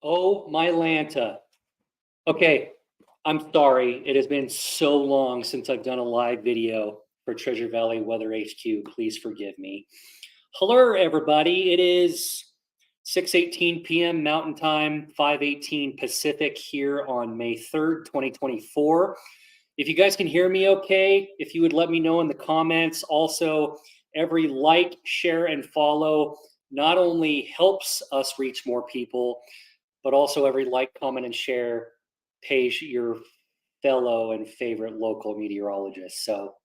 Oh, my Lanta. Okay, I'm sorry. It has been so long since I've done a live video for Treasure Valley Weather HQ. Please forgive me. Hello, everybody. It is 6:18 p.m. Mountain Time, 5:18 Pacific here on May 3rd, 2024. If you guys can hear me okay, if you would let me know in the comments. Also, every like, share, and follow not only helps us reach more people, but also every like, comment, and share pays your fellow and favorite local meteorologist. So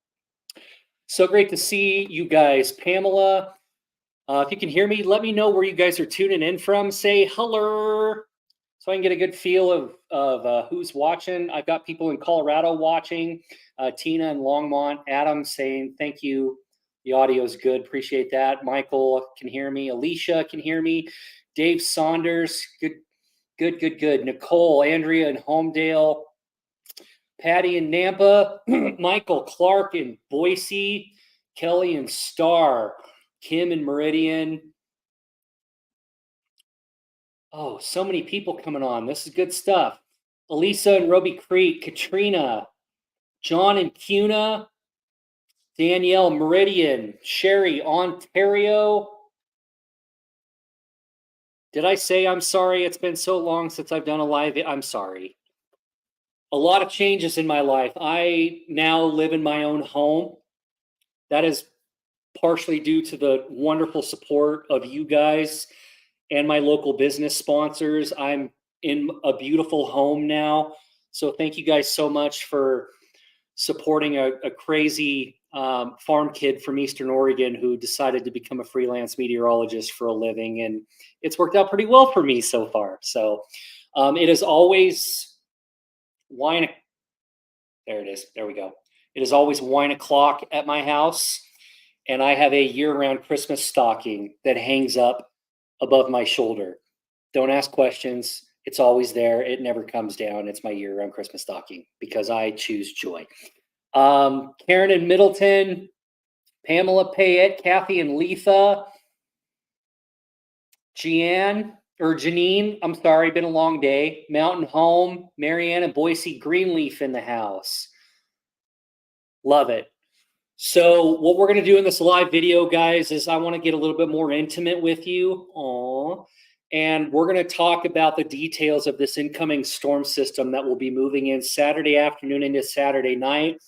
great to see you guys. Pamela, if you can hear me, let me know where you guys are tuning in from. Say hello so I can get a good feel of who's watching. I've got people in Colorado watching, Tina and Longmont, Adam saying thank you. The audio is good. Appreciate that. Michael can hear me. Alicia can hear me. Dave Saunders, good. Nicole, Andrea in Homedale, Patty in Nampa, Michael Clark in Boise, Kelly in Star, Kim in Meridian. Oh, so many people coming on. This is good stuff. Elisa in Roby Creek, Katrina, John in Cuna, Danielle, Meridian, Sherry, Ontario. Did I say I'm sorry? It's been so long since I've done a live. I'm sorry. A lot of changes in my life. I now live in my own home. That is partially due to the wonderful support of you guys and my local business sponsors. I'm in a beautiful home now. So thank you guys so much for supporting a crazy farm kid from Eastern Oregon who decided to become a freelance meteorologist for a living. And it's worked out pretty well for me so far. So it is always wine. There it is. There we go. It is always wine o'clock at my house. And I have a year-round Christmas stocking that hangs up above my shoulder. Don't ask questions. It's always there. It never comes down. It's my year-round Christmas stocking because I choose joy. Karen in Middleton, Pamela Payette, Kathy and Letha, Janine, I'm sorry, been a long day. Mountain Home, Marianne and Boise, Greenleaf in the house. Love it. So what we're going to do in this live video, guys, is I want to get a little bit more intimate with you. Aww. And we're going to talk about the details of this incoming storm system that will be moving in Saturday afternoon into Saturday night,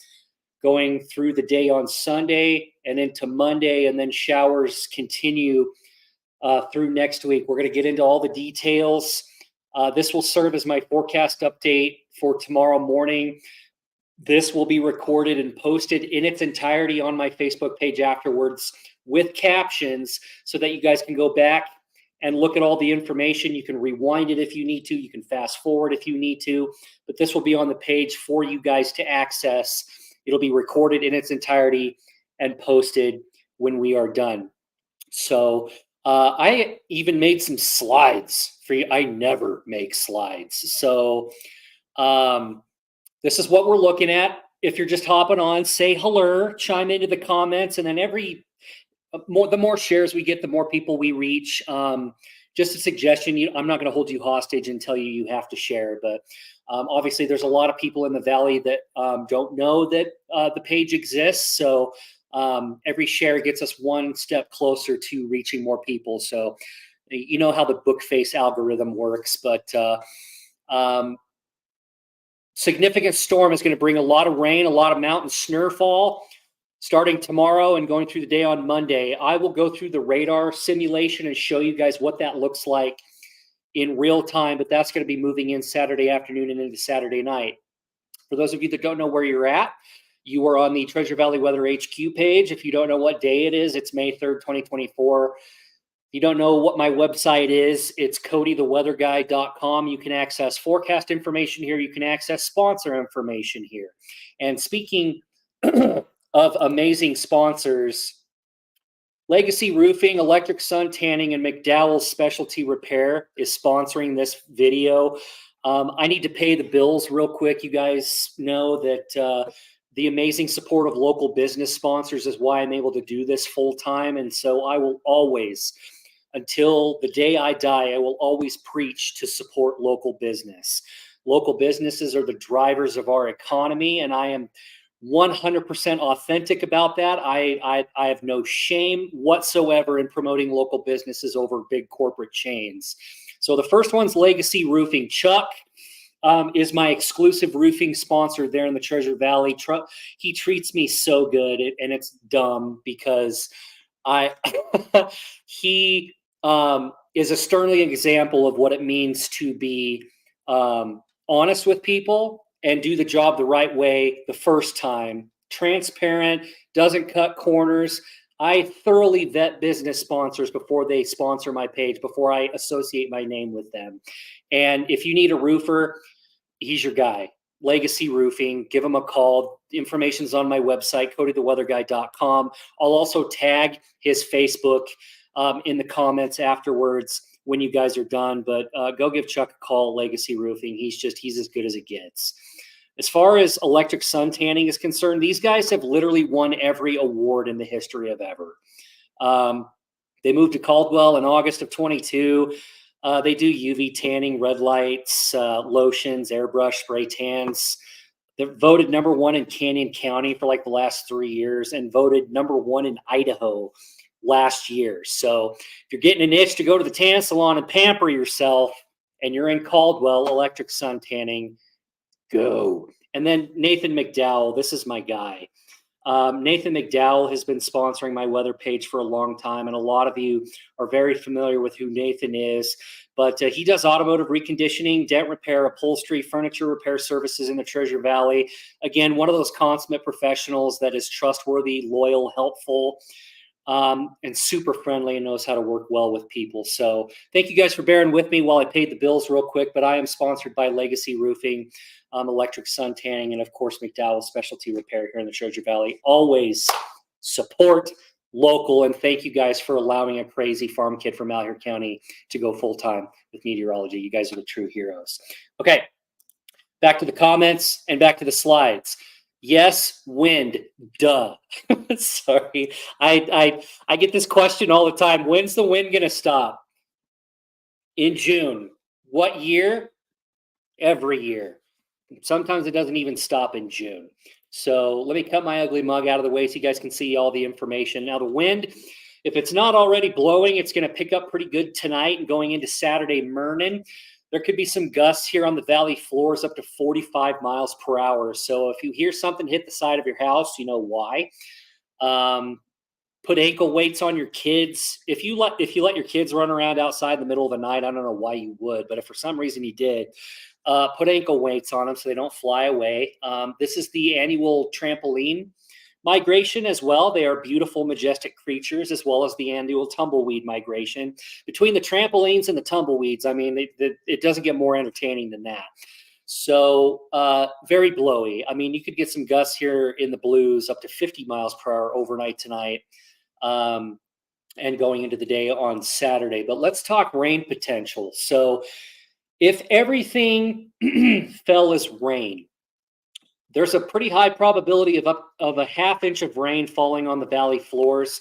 going through the day on Sunday and into Monday, and then showers continue through next week. We're going to get into all the details. This will serve as my forecast update for tomorrow morning. This will be recorded and posted in its entirety on my Facebook page afterwards with captions so that you guys can go back and look at all the information. You can rewind it if you need to. You can fast forward if you need to. But this will be on the page for you guys to access. It'll be recorded in its entirety and posted when we are done. So I even made some slides for you. I never make slides. So this is what we're looking at. If you're just hopping on, say hello, chime into the comments, and then the more shares we get, the more people we reach. Just a suggestion, I'm not going to hold you hostage and tell you have to share, but obviously there's a lot of people in the Valley that don't know that the page exists. So every share gets us one step closer to reaching more people. So you know how the book face algorithm works, but significant storm is going to bring a lot of rain, a lot of mountain snowfall starting tomorrow and going through the day on Monday. I will go through the radar simulation and show you guys what that looks like in real time, but that's going to be moving in Saturday afternoon and into Saturday night. For those of you that don't know where you're at, you are on the Treasure Valley Weather HQ page. If you don't know what day it is, it's May 3rd, 2024. You don't know what my website is, it's codytheweatherguy.com. You can access forecast information here. You can access sponsor information here. And speaking of amazing sponsors, Legacy Roofing, Electric Sun Tanning, and McDowell's Specialty Repair is sponsoring this video. I need to pay the bills real quick. You guys know that the amazing support of local business sponsors is why I'm able to do this full time. And so I will always until the day I die, I will always preach to support local business. Local businesses are the drivers of our economy, and I am 100% authentic about that. I have no shame whatsoever in promoting local businesses over big corporate chains. So the first one's Legacy Roofing. Chuck is my exclusive roofing sponsor there in the Treasure Valley. He treats me so good, and it's dumb because he is a sternly example of what it means to be honest with people and do the job the right way the first time. Transparent, doesn't cut corners. I thoroughly vet business sponsors before they sponsor my page, before I associate my name with them. And if you need a roofer, he's your guy. Legacy Roofing, give him a call. Information's on my website, codytheweatherguy.com. I'll also tag his Facebook in the comments afterwards when you guys are done, but go give Chuck a call, Legacy Roofing. He's as good as it gets. As far as electric sun tanning is concerned, these guys have literally won every award in the history of ever. They moved to Caldwell in August of 22. They do UV tanning, red lights, lotions, airbrush, spray tans. They're voted #1 in Canyon County for like the last 3 years and voted #1 in Idaho last year. So if you're getting an itch to go to the tan salon and pamper yourself and you're in Caldwell, electric sun tanning, go. And then Nathan McDowell, this is my guy. Nathan McDowell has been sponsoring my weather page for a long time, and a lot of you are very familiar with who Nathan is. But he does automotive reconditioning, dent repair, upholstery, furniture repair services in the Treasure Valley. Again, one of those consummate professionals that is trustworthy, loyal, helpful, and super friendly and knows how to work well with people. So thank you guys for bearing with me while I paid the bills real quick, but I am sponsored by Legacy Roofing, electric sun tanning, and of course, McDowell Specialty Repair here in the Treasure Valley. Always support local, and thank you guys for allowing a crazy farm kid from Malheur County to go full-time with meteorology. You guys are the true heroes. Okay, back to the comments and back to the slides. Yes, wind, duh. Sorry, I get this question all the time. When's the wind gonna stop? In June. What year? Every year. Sometimes it doesn't even stop in June. So let me cut my ugly mug out of the way so you guys can see all the information. Now the wind, if it's not already blowing, it's going to pick up pretty good tonight and going into Saturday morning. There could be some gusts here on the valley floors up to 45 miles per hour. So if you hear something hit the side of your house, you know why. Put ankle weights on your kids. If you let your kids run around outside in the middle of the night, I don't know why you would, but if for some reason you did, put ankle weights on them so they don't fly away. This is the annual trampoline migration as well. They are beautiful, majestic creatures, as well as the annual tumbleweed migration. Between the trampolines and the tumbleweeds, I mean, it doesn't get more entertaining than that. So very blowy. I mean, you could get some gusts here in the blues up to 50 miles per hour overnight tonight and going into the day on Saturday. But let's talk rain potential. So if everything fell as rain, there's a pretty high probability of a half inch of rain falling on the valley floors.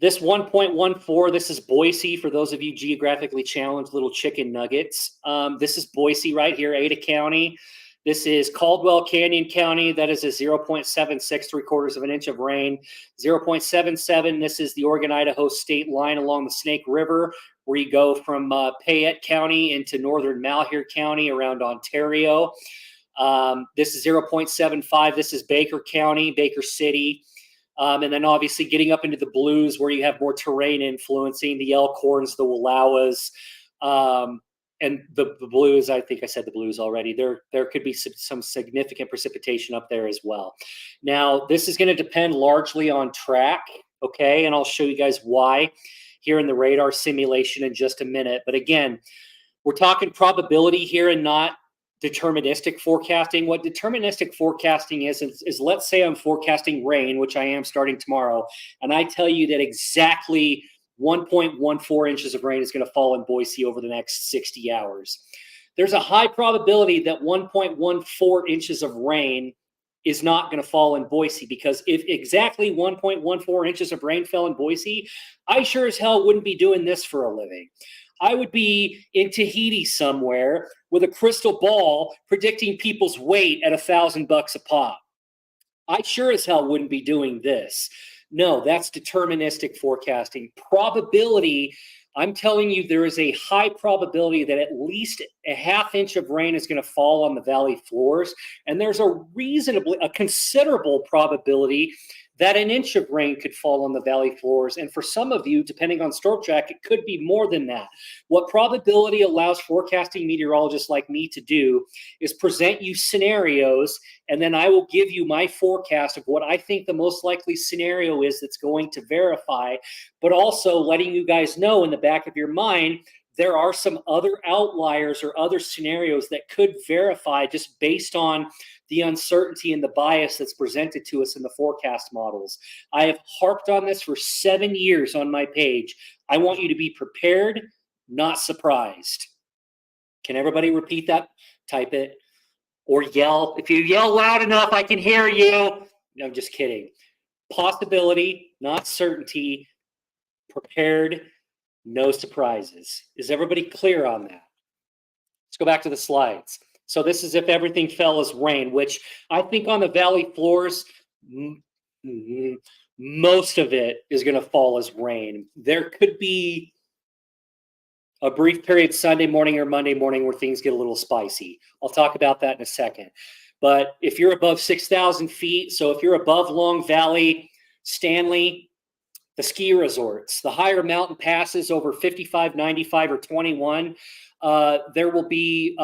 This 1.14, this is Boise for those of you geographically challenged little chicken nuggets. This is Boise right here, Ada County. This is Caldwell Canyon County. That is a 0.76, 3/4 of an inch of rain. 0.77, this is the Oregon-Idaho state line along the Snake River, where you go from Payette County into northern Malheur County around Ontario. This is 0.75. This is Baker County, Baker City. And then obviously getting up into the blues where you have more terrain influencing the Elkhorns, the Wallowas, and the blues. I think I said the blues already. There could be some significant precipitation up there as well. Now, this is going to depend largely on track, okay? And I'll show you guys why here in the radar simulation in just a minute. But again, we're talking probability here and not deterministic forecasting. What deterministic forecasting is let's say I'm forecasting rain, which I am starting tomorrow, and I tell you that exactly 1.14 inches of rain is going to fall in Boise over the next 60 hours. There's a high probability that 1.14 inches of rain is not going to fall in Boise, because if exactly 1.14 inches of rain fell in Boise, I sure as hell wouldn't be doing this for a living. I would be in Tahiti somewhere with a crystal ball predicting people's weight at $1,000 a pop. I sure as hell wouldn't be doing this. No, that's deterministic forecasting. Probability, I'm telling you, there is a high probability that at least a ½ inch of rain is going to fall on the valley floors. And there's a considerable probability that an inch of rain could fall on the valley floors. And for some of you, depending on storm track, it could be more than that. What probability allows forecasting meteorologists like me to do is present you scenarios, and then I will give you my forecast of what I think the most likely scenario is that's going to verify, but also letting you guys know in the back of your mind, there are some other outliers or other scenarios that could verify just based on the uncertainty and the bias that's presented to us in the forecast models. I have harped on this for 7 years on my page. I want you to be prepared, not surprised. Can everybody repeat that? Type it or yell. If you yell loud enough, I can hear you. No, I'm just kidding. Possibility, not certainty. Prepared, no surprises. Is everybody clear on that? Let's go back to the slides. So this is if everything fell as rain, which I think on the valley floors, most of it is going to fall as rain. There could be a brief period Sunday morning or Monday morning where things get a little spicy. I'll talk about that in a second. But if you're above 6,000 feet, so if you're above Long Valley, Stanley, the ski resorts, the higher mountain passes over 55, 95, or 21, there will be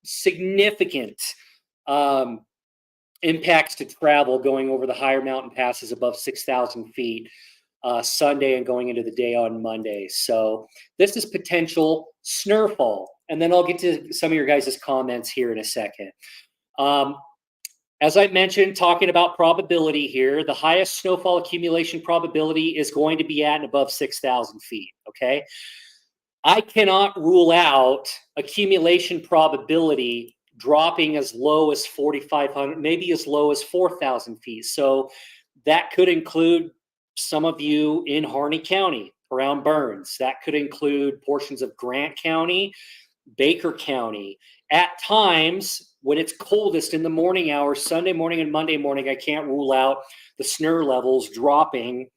significant impacts to travel going over the higher mountain passes above 6,000 feet Sunday and going into the day on Monday. So this is potential snowfall. And then I'll get to some of your guys' comments here in a second. As I mentioned, talking about probability here, the highest snowfall accumulation probability is going to be at and above 6,000 feet, okay? I cannot rule out accumulation probability dropping as low as 4,500, maybe as low as 4,000 feet. So that could include some of you in Harney County around Burns. That could include portions of Grant County, Baker County. At times, when it's coldest in the morning hours, Sunday morning and Monday morning, I can't rule out the SNR levels dropping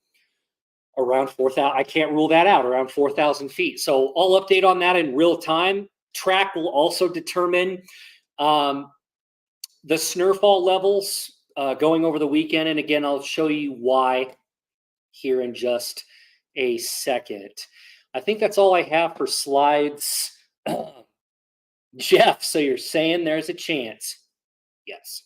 around 4,000. I can't rule that out, around 4,000 feet. So I'll update on that in real time. Track will also determine the snowfall levels going over the weekend. And again, I'll show you why here in just a second. I think that's all I have for slides. Jeff, so you're saying there's a chance? Yes.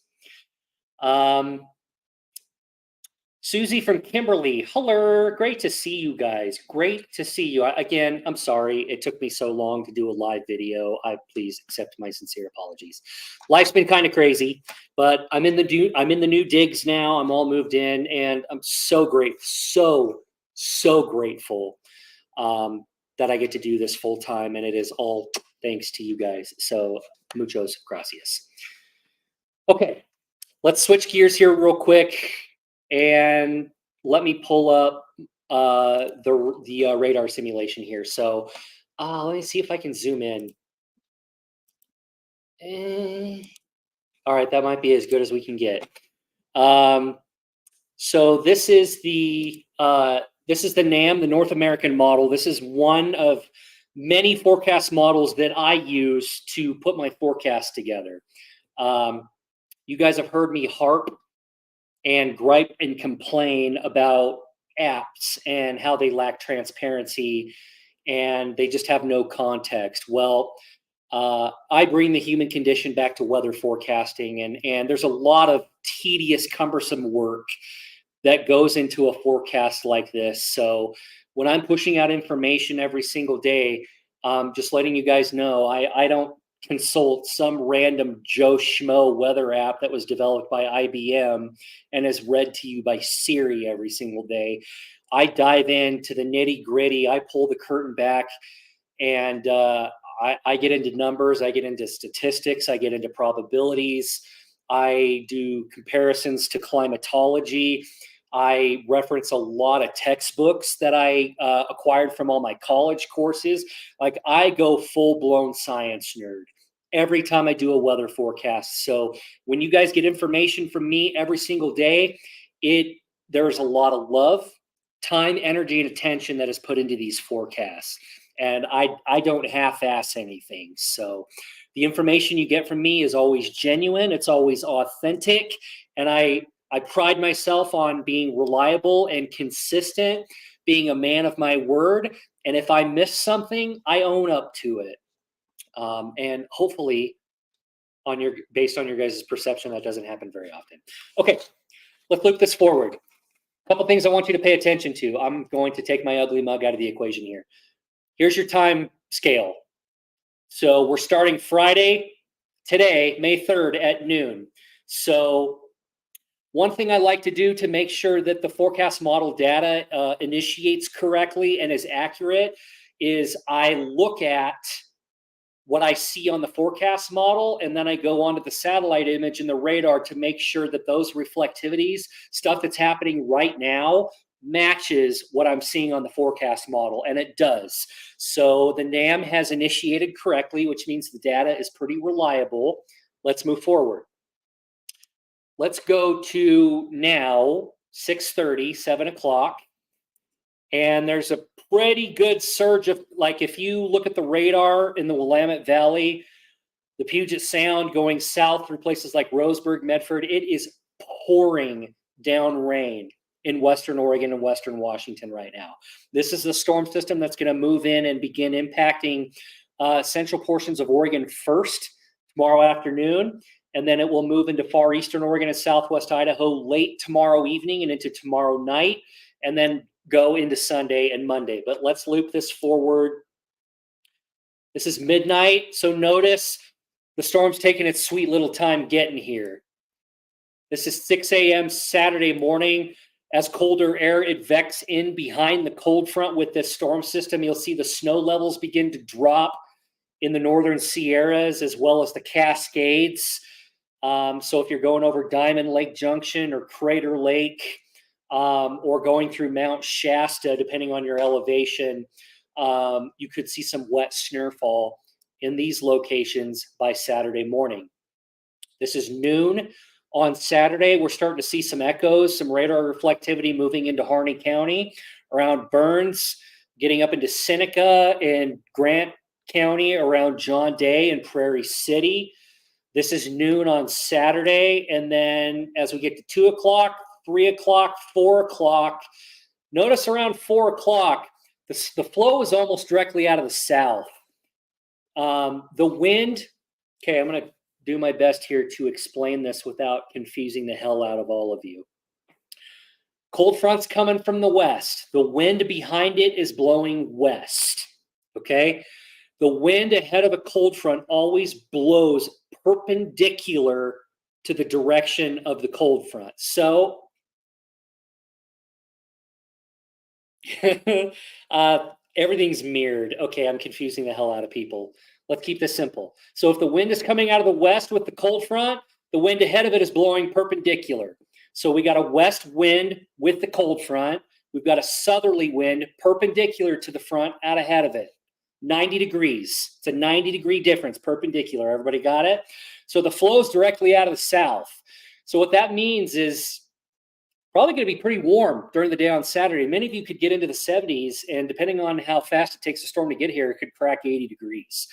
Susie from Kimberly, hello, great to see you guys. Great to see you. Again, I'm sorry it took me so long to do a live video. Please accept my sincere apologies. Life's been kind of crazy, but I'm in the new digs now. I'm all moved in, and I'm so grateful, so grateful that I get to do this full time, and it is all thanks to you guys. So muchos gracias. Okay, let's switch gears here real quick. And let me pull up the radar simulation here. So let me see if I can zoom in. All right, that might be as good as we can get. So this is the NAM, the North American model. This is one of many forecast models that I use to put my forecast together. You guys have heard me harp and gripe and complain about apps and how they lack transparency and they just have no context. Well, I bring the human condition back to weather forecasting, and there's a lot of tedious, cumbersome work that goes into a forecast like this. So when I'm pushing out information every single day, just letting you guys know, I don't consult some random Joe Schmo weather app that was developed by IBM and is read to you by Siri every single day. I dive into the nitty gritty. I pull the curtain back, and I get into numbers. I get into statistics. I get into probabilities. I do comparisons to climatology. I reference a lot of textbooks that I acquired from all my college courses. Like I go full blown science nerd every time I do a weather forecast. So when you guys get information from me every single day, there's a lot of love, time, energy, and attention that is put into these forecasts. And I don't half-ass anything. So the information you get from me is always genuine. It's always authentic. And I pride myself on being reliable and consistent, being a man of my word. And if I miss something, I own up to it. And hopefully, based on your guys' perception, that doesn't happen very often. Okay, let's look this forward. A couple things I want you to pay attention to. I'm going to take my ugly mug out of the equation here. Here's your time scale. So we're starting Friday, today, May 3rd at noon. So one thing I like to do to make sure that the forecast model data initiates correctly and is accurate is I look at what I see on the forecast model, and then I go onto the satellite image and the radar to make sure that those reflectivities, stuff that's happening right now, matches what I'm seeing on the forecast model, and it does. So the NAM has initiated correctly, which means the data is pretty reliable. Let's move forward. Let's go to now 6:30, 7 o'clock. And there's a pretty good surge of, like, if you look at the radar in the Willamette Valley, the Puget Sound going south through places like Roseburg, Medford, it is pouring down rain in Western Oregon and Western Washington right now. This is the storm system that's going to move in and begin impacting central portions of Oregon first tomorrow afternoon. And then it will move into far eastern Oregon and southwest Idaho late tomorrow evening and into tomorrow night, and then go into Sunday and Monday. But let's loop this forward. This is midnight, so notice the storm's taking its sweet little time getting here. This is 6 a.m. Saturday morning. As colder air advects in behind the cold front with this storm system, you'll see the snow levels begin to drop in the northern Sierras as well as the Cascades. So if you're going over Diamond Lake Junction or Crater Lake, or going through Mount Shasta, depending on your elevation, you could see some wet snowfall in these locations by Saturday morning. This is noon on Saturday. We're starting to see some echoes, some radar reflectivity moving into Harney County, around Burns, getting up into Seneca and Grant County, around John Day and Prairie City. This is noon on Saturday. And then as we get to 2 o'clock, 3 o'clock, 4 o'clock, notice around 4 o'clock, the flow is almost directly out of the south. The wind, okay, I'm going to do my best here to explain this without confusing the hell out of all of you. Cold front's coming from the west. The wind behind it is blowing west, okay? The wind ahead of a cold front always blows perpendicular to the direction of the cold front. So everything's mirrored. Okay, I'm confusing the hell out of people. Let's keep this simple. So if the wind is coming out of the west with the cold front, the wind ahead of it is blowing perpendicular. So we got a west wind with the cold front. We've got a southerly wind perpendicular to the front out ahead of it. 90 degrees. It's a 90-degree difference, perpendicular. Everybody got it? So the flow is directly out of the south. So what that means is probably going to be pretty warm during the day on Saturday. Many of you could get into the 70s, and depending on how fast it takes the storm to get here, it could crack 80 degrees.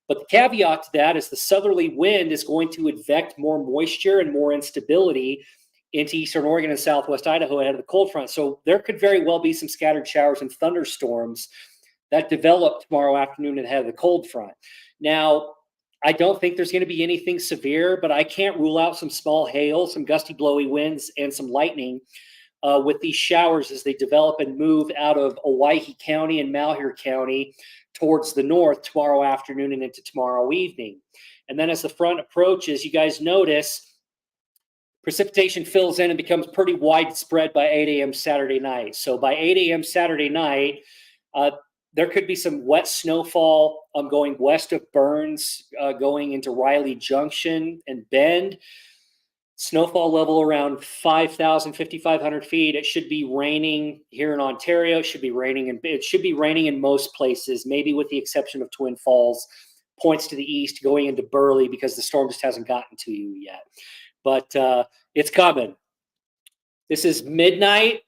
But the caveat to that is the southerly wind is going to advect more moisture and more instability into eastern Oregon and southwest Idaho ahead of the cold front. So there could very well be some scattered showers and thunderstorms that develop tomorrow afternoon ahead of the cold front. Now, I don't think there's going to be anything severe, but I can't rule out some small hail, some gusty, blowy winds, and some lightning with these showers as they develop and move out of Owyhee County and Malheur County towards the north tomorrow afternoon and into tomorrow evening. And then as the front approaches, you guys notice precipitation fills in and becomes pretty widespread by 8 a.m. Saturday night. So by 8 a.m. Saturday night, there could be some wet snowfall going west of Burns, going into Riley Junction and Bend. Snowfall level around 5,000, 5,500 feet. It should be raining here in Ontario. It should be raining in most places, maybe with the exception of Twin Falls. Points to the east, going into Burley because the storm just hasn't gotten to you yet. But it's coming. This is midnight.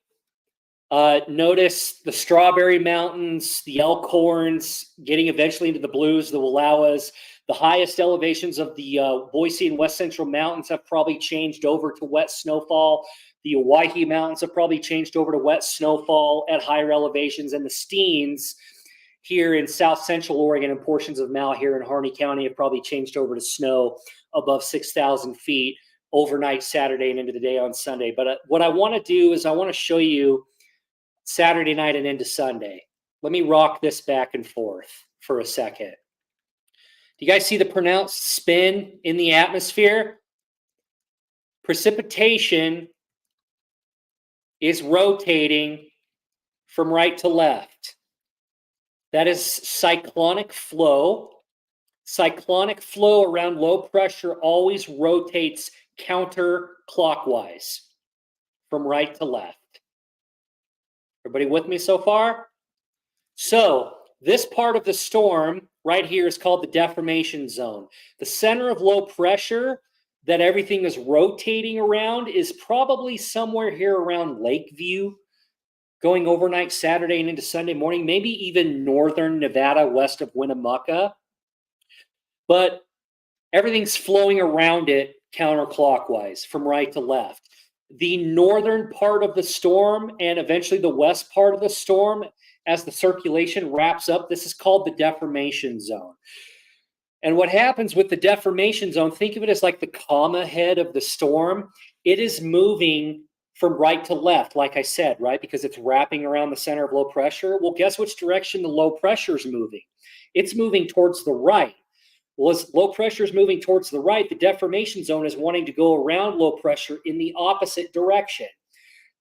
Notice the Strawberry Mountains, the Elkhorns, getting eventually into the Blues, the Wallowas. The highest elevations of the Boise and West Central Mountains have probably changed over to wet snowfall. The Owyhee Mountains have probably changed over to wet snowfall at higher elevations. And the Steens here in South Central Oregon and portions of Malheur and Harney County have probably changed over to snow above 6,000 feet overnight Saturday and into the day on Sunday. But what I want to do is I want to show you Saturday night and into Sunday. Let me rock this back and forth for a second. Do you guys see the pronounced spin in the atmosphere? Precipitation is rotating from right to left. That is cyclonic flow. Cyclonic flow around low pressure always rotates counterclockwise from right to left. Everybody with me so far? So this part of the storm right here is called the deformation zone. The center of low pressure that everything is rotating around is probably somewhere here around Lakeview, going overnight Saturday and into Sunday morning, maybe even northern Nevada west of Winnemucca. But everything's flowing around it counterclockwise from right to left. The northern part of the storm and eventually the west part of the storm, as the circulation wraps up, this is called the deformation zone. And what happens with the deformation zone, think of it as like the comma head of the storm. It is moving from right to left, like I said, right? Because it's wrapping around the center of low pressure. Well, guess which direction the low pressure is moving? It's moving towards the right. Well, as low pressure is moving towards the right, the deformation zone is wanting to go around low pressure in the opposite direction.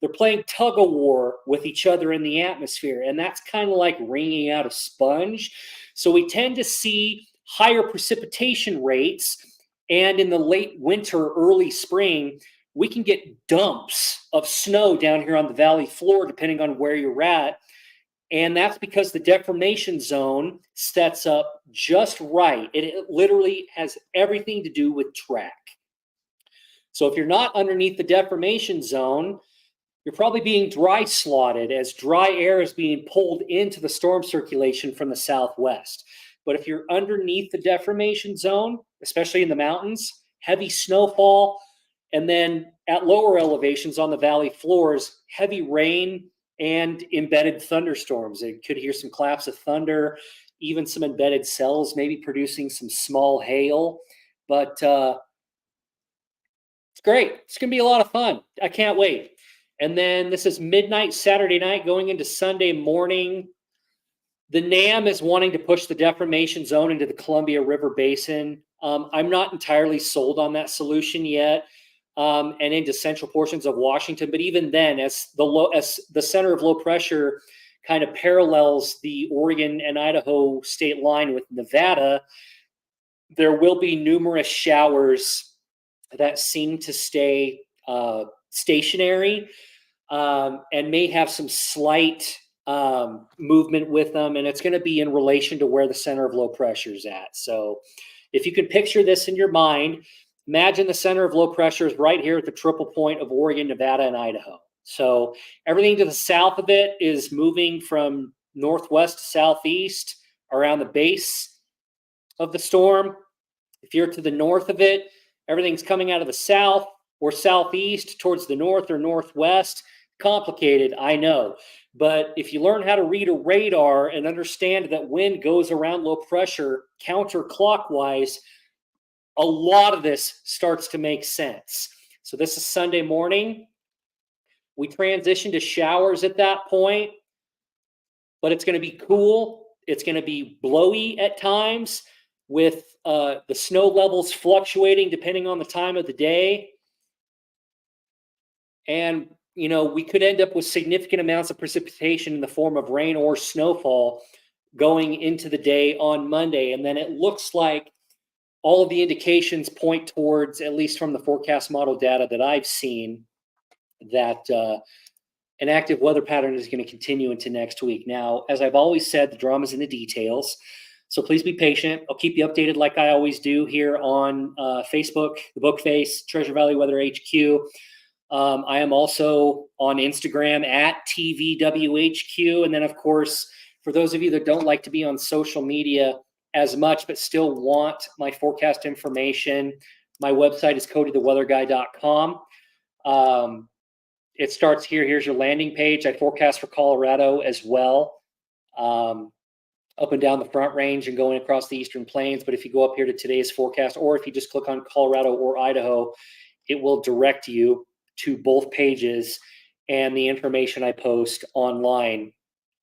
They're playing tug of war with each other in the atmosphere, and that's kind of like wringing out a sponge. So we tend to see higher precipitation rates, and in the late winter, early spring, we can get dumps of snow down here on the valley floor, depending on where you're at. And that's because the deformation zone sets up just right. It literally has everything to do with track. So if you're not underneath the deformation zone, you're probably being dry slotted as dry air is being pulled into the storm circulation from the southwest. But if you're underneath the deformation zone, especially in the mountains, heavy snowfall, and then at lower elevations on the valley floors, heavy rain and embedded thunderstorms. It could hear some claps of thunder, even some embedded cells, maybe producing some small hail. But it's great. It's going to be a lot of fun. I can't wait. And then this is midnight Saturday night going into Sunday morning. The NAM is wanting to push the deformation zone into the Columbia River Basin. I'm not entirely sold on that solution yet. And into central portions of Washington. But even then, as the center of low pressure kind of parallels the Oregon and Idaho state line with Nevada, there will be numerous showers that seem to stay stationary and may have some slight movement with them. And it's going to be in relation to where the center of low pressure is at. So if you can picture this in your mind, imagine the center of low pressure is right here at the triple point of Oregon, Nevada, and Idaho. So everything to the south of it is moving from northwest to southeast around the base of the storm. If you're to the north of it, everything's coming out of the south or southeast towards the north or northwest. Complicated, I know. But if you learn how to read a radar and understand that wind goes around low pressure counterclockwise, a lot of this starts to make sense. So this is Sunday morning. We transition to showers at that point, but it's going to be cool. It's going to be blowy at times with the snow levels fluctuating depending on the time of the day. And, we could end up with significant amounts of precipitation in the form of rain or snowfall going into the day on Monday. And then it looks like all of the indications point towards, at least from the forecast model data that I've seen, that an active weather pattern is going to continue into next week. Now, as I've always said, the drama's in the details. So please be patient. I'll keep you updated like I always do here on Facebook, the Bookface, Treasure Valley Weather HQ. I am also on Instagram at TVWHQ. And then, of course, for those of you that don't like to be on social media as much, but still want my forecast information, my website is codytheweatherguy.com. It starts here. Here's your landing page. I forecast for Colorado as well, up and down the Front Range and going across the Eastern Plains. But if you go up here to today's forecast, or if you just click on Colorado or Idaho, it will direct you to both pages, and the information I post online,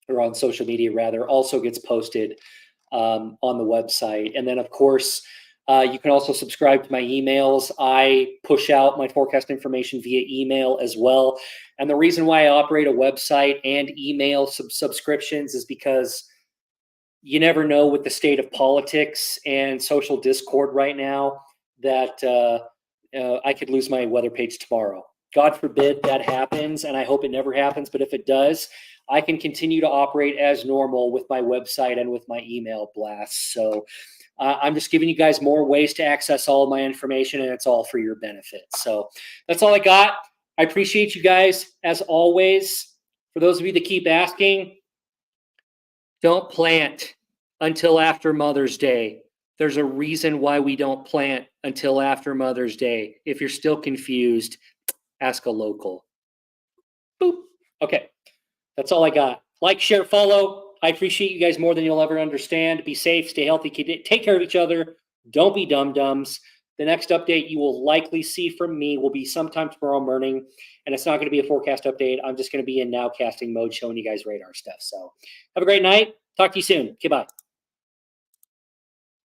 or on social media rather, also gets posted on the website. And then, of course, you can also subscribe to my emails. I push out my forecast information via email as well. And the reason why I operate a website and email subscriptions is because you never know with the state of politics and social discord right now that I could lose my weather page tomorrow. God forbid that happens, and I hope it never happens. But if it does, I can continue to operate as normal with my website and with my email blasts. So I'm just giving you guys more ways to access all of my information, and it's all for your benefit. So that's all I got. I appreciate you guys, as always. For those of you that keep asking, don't plant until after Mother's Day. There's a reason why we don't plant until after Mother's Day. If you're still confused, ask a local. Boop. Okay, that's all I got. Like, share, follow. I appreciate you guys more than you'll ever understand. Be safe, stay healthy, take care of each other. Don't be dum-dums. The next update you will likely see from me will be sometime tomorrow morning, and it's not going to be a forecast update. I'm just going to be in nowcasting mode showing you guys radar stuff. So have a great night. Talk to you soon. Okay, bye.